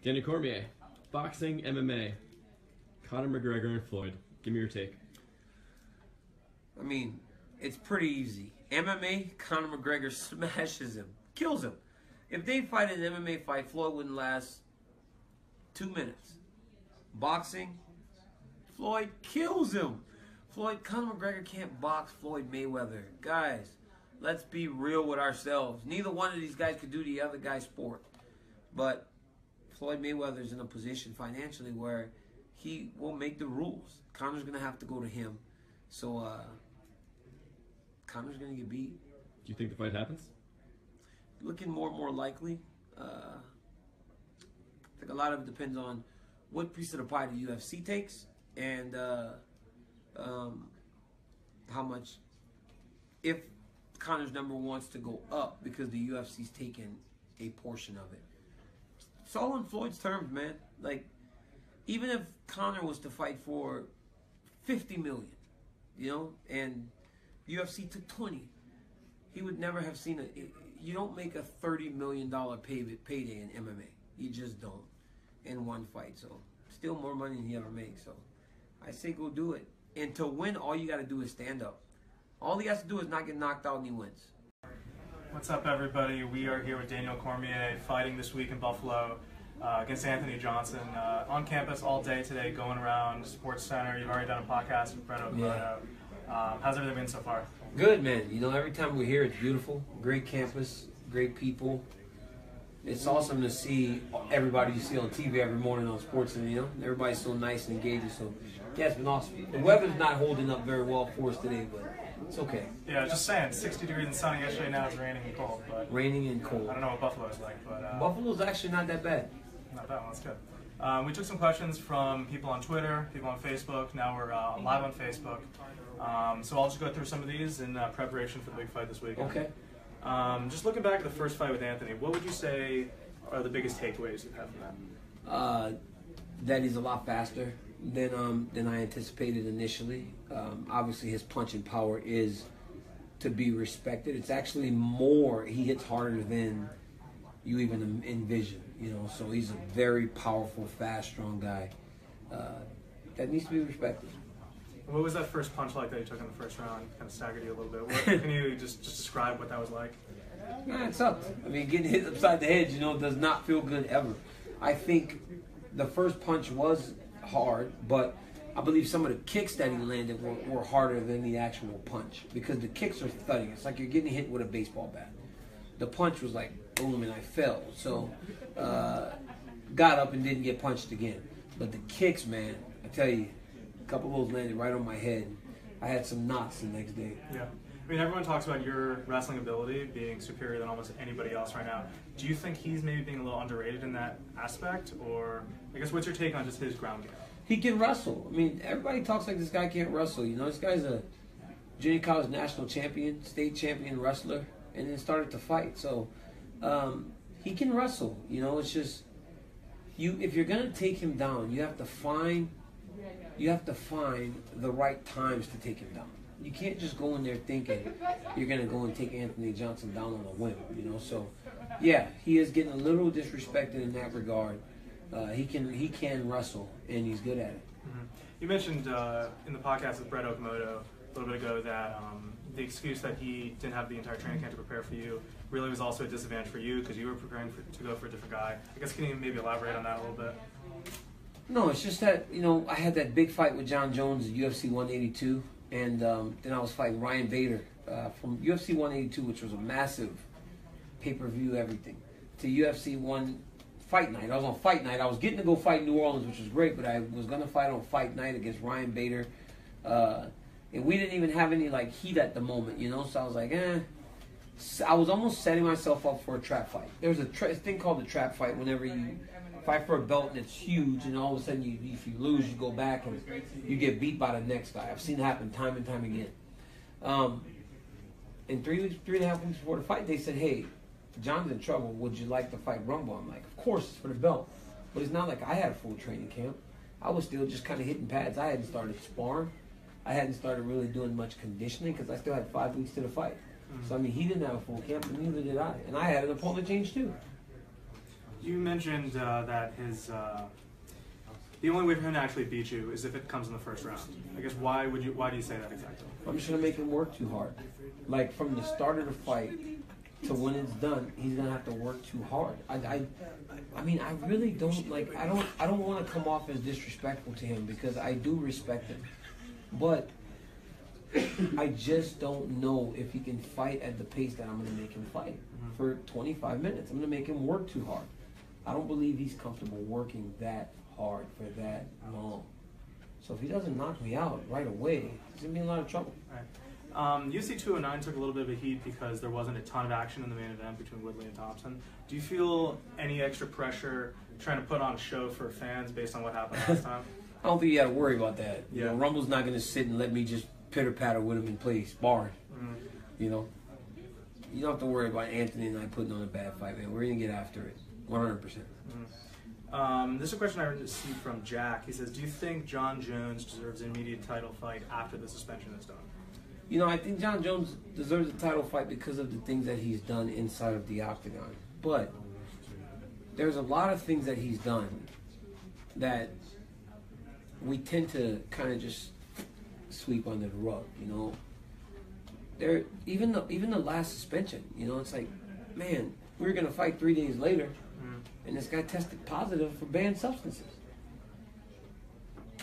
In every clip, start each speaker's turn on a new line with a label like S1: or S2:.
S1: Danny Cormier, boxing, MMA, Conor McGregor and Floyd. Give me your take.
S2: I mean, it's pretty easy. MMA, Conor McGregor smashes him, kills him. If they fight an MMA fight, Floyd wouldn't last 2 minutes. Boxing, Floyd kills him. Conor McGregor can't box Floyd Mayweather. Guys, let's be real with ourselves. Neither one of these guys could do the other guy's sport. But Floyd Mayweather's in a position financially where he will make the rules. Conor's going to have to go to him. So, Conor's going to get beat.
S1: Do you think the fight happens?
S2: Looking more and more likely. I think a lot of it depends on what piece of the pie the UFC takes and how much, if Conor's number wants to go up because the UFC's taken a portion of it. It's all in Floyd's terms, man. Like, even if Conor was to fight for $50 million, you know, and UFC took 20, he would never have seen it. You don't make a $30 million payday in MMA. You just don't in one fight. So, still more money than he ever makes. So, I say go do it. And to win, all you got to do is stand up. All he has to do is not get knocked out and he wins.
S3: What's up, everybody? We are here with Daniel Cormier fighting this week in Buffalo against Anthony Johnson. On campus all day today, going around Sports Center. You've already done a podcast with Brett O'Connor.
S2: Yeah.
S3: How's everything been so far?
S2: Good, man. You know, every time we're here, it's beautiful. Great campus, great people. It's awesome to see everybody you see on TV every morning on sports, and you know, everybody's so nice and engaging. So, yeah, it's been awesome. The weather's not holding up very well for us today, but it's okay.
S3: Yeah, just saying, 60 degrees and sunny yesterday. Now it's raining and cold. But
S2: raining and cold.
S3: I don't know what Buffalo's like, but
S2: Buffalo's actually not that bad.
S3: Not bad. Well, that's good. We took some questions from people on Twitter, people on Facebook. Now we're live on Facebook. So I'll just go through some of these in preparation for the big fight this weekend.
S2: Okay.
S3: Just looking back at the first fight with Anthony, what would you say are the biggest takeaways you've had from that?
S2: That he's a lot faster than I anticipated initially. Obviously, his punching power is to be respected. It's actually more. He hits harder than you even envision. You know, so he's a very powerful, fast, strong guy that needs to be respected.
S3: What was that first punch like that you took in the first round? Kind of staggered you a little bit. Can you just describe what that was like?
S2: Yeah, it sucked. I mean, getting hit upside the head, you know, does not feel good ever. I think the first punch was hard, but I believe some of the kicks that he landed were harder than the actual punch because the kicks are thudding. It's like you're getting hit with a baseball bat. The punch was like boom, and I fell. So got up and didn't get punched again. But the kicks, man, I tell you, a couple of those landed right on my head. I had some knots the next day.
S3: Yeah. I mean, everyone talks about your wrestling ability being superior than almost anybody else right now. Do you think he's maybe being a little underrated in that aspect? Or, I guess, what's your take on just his ground game?
S2: He can wrestle. I mean, everybody talks like this guy can't wrestle. You know, this guy's a junior college national champion, state champion wrestler, and then started to fight. So, he can wrestle. You know, it's just, if you're going to take him down, you have to find the right times to take him down. You can't just go in there thinking you're going to go and take Anthony Johnson down on a whim, you know. So, yeah, he is getting a little disrespected in that regard. He can wrestle, and he's good at it.
S3: Mm-hmm. You mentioned in the podcast with Brett Okamoto a little bit ago that the excuse that he didn't have the entire training camp to prepare for you really was also a disadvantage for you because you were preparing to go for a different guy. I guess can you maybe elaborate on that a little bit?
S2: No, it's just that, you know, I had that big fight with John Jones at UFC 182. And then I was fighting Ryan Bader from UFC 182, which was a massive pay-per-view everything, to UFC 1 Fight Night. I was on Fight Night. I was getting to go fight New Orleans, which was great, but I was going to fight on Fight Night against Ryan Bader. And we didn't even have any, like, heat at the moment, you know? So I was like, I was almost setting myself up for a trap fight. There's a thing called the trap fight whenever you fight for a belt and it's huge, and all of a sudden, if you lose, you go back and you get beat by the next guy. I've seen it happen time and time again. And 3.5 weeks before the fight, they said, hey, John's in trouble. Would you like to fight Rumble? I'm like, of course, it's for the belt. But it's not like I had a full training camp. I was still just kind of hitting pads. I hadn't started sparring. I hadn't started really doing much conditioning because I still had 5 weeks to the fight. Mm-hmm. So, I mean, he didn't have a full camp, and neither did I. And I had an opponent change, too.
S3: You mentioned that the only way for him to actually beat you is if it comes in the first round. I guess why do you say that exactly?
S2: I'm just gonna make him work too hard. Like from the start of the fight to when it's done, he's gonna have to work too hard. I mean, I really don't like. I don't want to come off as disrespectful to him because I do respect him, but I just don't know if he can fight at the pace that I'm gonna make him fight for 25 minutes. I'm gonna make him work too hard. I don't believe he's comfortable working that hard for that long. So if he doesn't knock me out right away, he's gonna be in a lot of trouble.
S3: Right. UFC 209 took a little bit of a heat because there wasn't a ton of action in the main event between Woodley and Thompson. Do you feel any extra pressure trying to put on a show for fans based on what happened last time?
S2: I don't think you got to worry about that.
S3: Yeah.
S2: You know, Rumble's not going to sit and let me just pitter-patter with him and play sparring. You know? You don't have to worry about Anthony and I putting on a bad fight, man. We're going to get after it. 100%.
S3: This is a question I received from Jack. He says, do you think John Jones deserves an immediate title fight after the suspension is done?
S2: You know, I think John Jones deserves a title fight because of the things that he's done inside of the octagon. But there's a lot of things that he's done that we tend to kind of just sweep under the rug, you know. Even the last suspension, you know, it's like, man, we were going to fight 3 days later, and this guy tested positive for banned substances.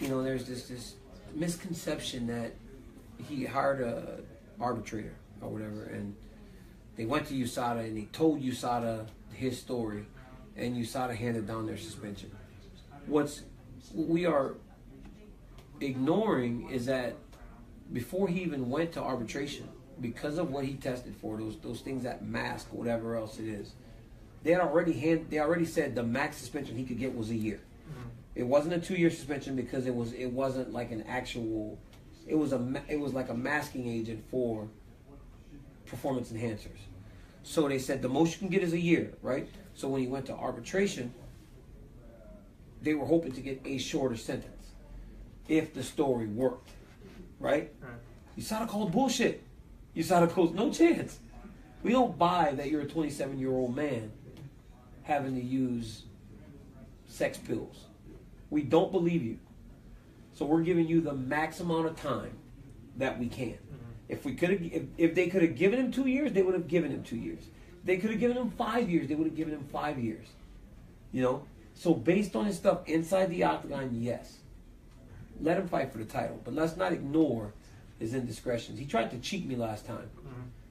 S2: You know, there's this misconception that he hired a arbitrator or whatever, and they went to USADA and they told USADA his story, and USADA handed down their suspension. What we are ignoring is that before he even went to arbitration, because of what he tested for, those things that mask, whatever else it is, they already said the max suspension he could get was a year. It wasn't a 2-year suspension because it wasn't like an actual. It was like a masking agent for performance enhancers. So they said the most you can get is a year, right? So when he went to arbitration, they were hoping to get a shorter sentence if the story worked, right? USADA called bullshit. USADA goes, no chance. We don't buy that you're a 27-year-old man having to use sex pills. We don't believe you. So we're giving you the max amount of time that we can. If they could have given him 2 years, they would have given him 2 years. If they could have given him 5 years, they would have given him 5 years. You know? So based on his stuff inside the octagon, yes. Let him fight for the title. But let's not ignore his indiscretions. He tried to cheat me last time.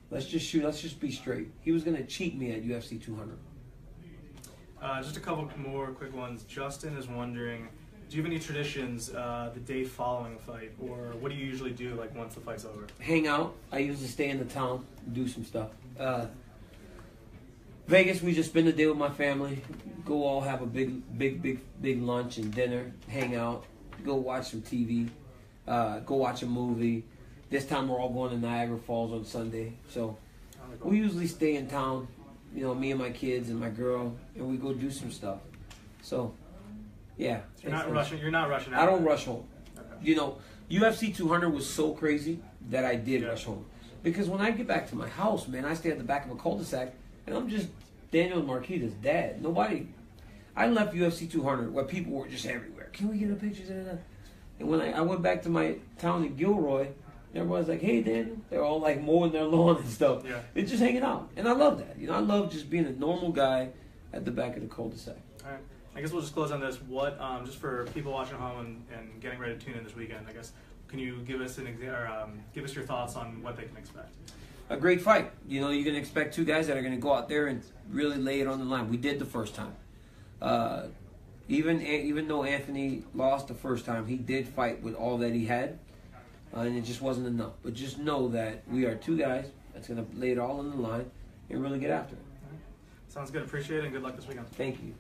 S2: Let's just be straight. He was going to cheat me at UFC 200.
S3: Just a couple more quick ones. Justin is wondering, do you have any traditions the day following a fight, or what do you usually do like once the fight's over?
S2: Hang out. I usually stay in the town, do some stuff. Vegas, we just spend the day with my family. Go all have a big lunch and dinner. Hang out. Go watch some TV. Go watch a movie. This time we're all going to Niagara Falls on Sunday. So we usually stay in town. You know, me and my kids and my girl, and we go do some stuff. So, yeah.
S3: You're not rushing out.
S2: I don't rush home. Okay. You know, UFC 200 was so crazy that I did rush home. Because when I get back to my house, man, I stay at the back of a cul-de-sac, and I'm just Daniel and Marquita's dad. I left UFC 200 where people were just everywhere. Can we get a picture? And when I went back to my town in Gilroy, everybody's like, hey, Daniel. They're all like mowing their lawn and stuff. Yeah. They're just hanging out. And I love that. You know, I love just being a normal guy at the back of the cul-de-sac.
S3: All right. I guess we'll just close on this. What, just for people watching at home and getting ready to tune in this weekend, I guess, can you give us give us your thoughts on what they can expect?
S2: A great fight. You know, you can expect two guys that are going to go out there and really lay it on the line. We did the first time. Even though Anthony lost the first time, he did fight with all that he had. And it just wasn't enough. But just know that we are two guys that's going to lay it all on the line and really get after it.
S3: Sounds good. Appreciate it, and good luck this weekend.
S2: Thank you.